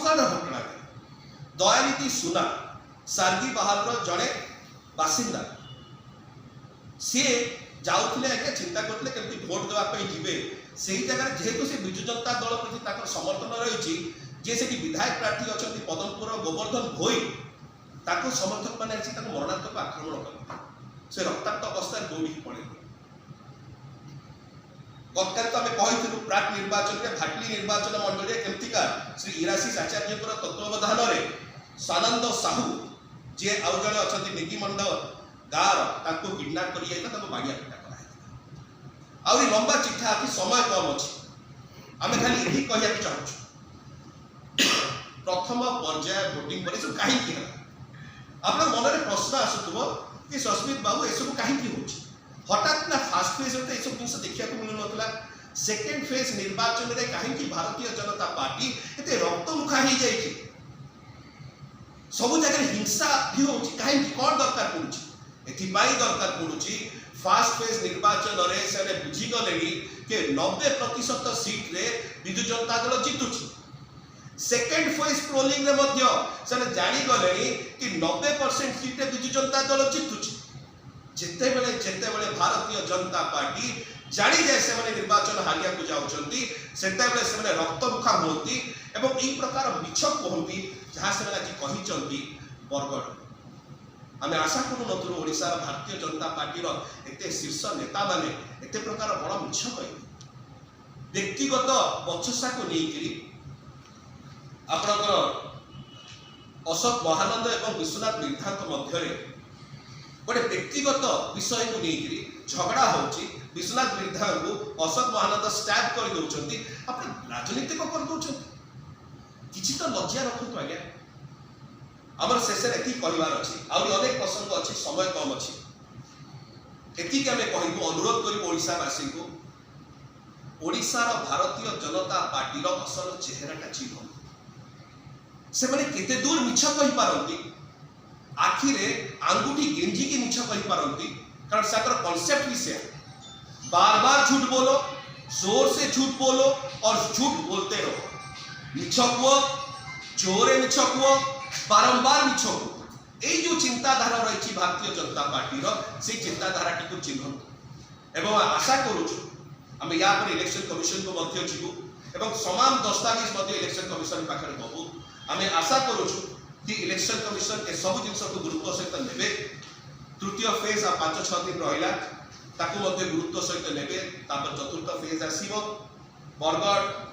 ठकाण घटना दयानिधि सुना सारगी बहादुर जड़े बासिंदा सी जाऊले आज्ञा चिंता करते केमती भोट देवाई जी से जगह जेहेतु से विजु जनता दल प्रति समर्थन रही जे से विधायक प्रार्थी अच्छा पदमपुर गोवर्धन भोई समर्थक मैंने मरणात्मक आक्रमण कले से रक्ताक्त अवस्था दौड़ी पड़े गतकाली तो आम कही प्राक निर्वाचन में भाटली निर्वाचन मंडल केमतिका श्री इराशीष आचार्य तत्वावधान में सानंद साहू जे आउ जड़े अच्छा निगी मंड गाँव किडनाप कर बाड़िया पिटा कर आ लंबा चिठा कि समय कम अच्छी आम खाली यही कहना चाहूँ प्रथम पर्याय भोटिंग पर सब कहीं आप मन में प्रश्न आसुव कि सस्मित बाबू यू कहीं हो हठात ना फास्ट फेज में सब जिन देखा मिलू ना सेकेंड फेज निर्वाचन में कहीं भारतीय जनता पार्टी एत रक्तमुखा हो जाए सब जगह हिंसा भी हो कहीं कौन दरकार पड़ुची दरकार पड़ुची फास्ट फेज निर्वाचन में बुझीगले कि 90% सीट रे Biju Janata Dal जितुची second phase polling में जानीगले कि 90% सीट रे विजु जनता दल जितुची जिते बेले भारतीय जनता पार्टी जानी जाए से निर्वाचन हारिया को जाऊँगी से रक्तमुखा होती एवं यही प्रकार मिछ कहती जहाँ से आज कही बरगढ़ आम आशा करूँ ओडिशा भारतीय जनता पार्टी एत शीर्ष नेता माने एत प्रकार बड़ मिछ कह व्यक्तिगत बचसा को लेकर आपणकर अशोक महानंद और विश्वनाथ बिरधांक मध्य गोटे व्यक्तिगत विषय को लेकर झगड़ा होची विश्वनाथ बिरधा को अशोक महानंद स्टैब कर दौरान आप राजनीतिक कर दौरान किसी तो लज्जा रखु आज्ञा आमर शेष कहबार अच्छी आहरी अनेक प्रसंग अच्छी समय कम अच्छी एतिक आम कहूँ अनुरोध करूँ ओडिशावासी को ओडिशार भारतीय जनता पार्टी असल चेहराटा चिन्ह से मैंने केते दूर मिछ कही पारती आखिरे आंगुठी गेंजी की मिछ कही पारती कारण से कॉन्सेप्ट भी से बार बार झूठ बोलो जोर से झूठ बोलो और झूठ बोलते रहो मिछ कुह जोरे मिछ कुह बारंबार मिछ कुह यही जो चिंताधारा रही भारतीय जनता पार्टी से चिंताधारा टी चिन्ह एवं आशा करुचु आम या इलेक्शन कमिशन को जीवु एवं समान दस्तावेज इलेक्शन कमिशन पाखे दबू आम आशा करुचु कि इलेक्शन कमिशन ए सब जिन को गुरुत्व सहित ने तृतीय फेज आ 5-6 दिन रहा गुरुत्व सहित ने चतुर्थ फेज आसब बरगढ़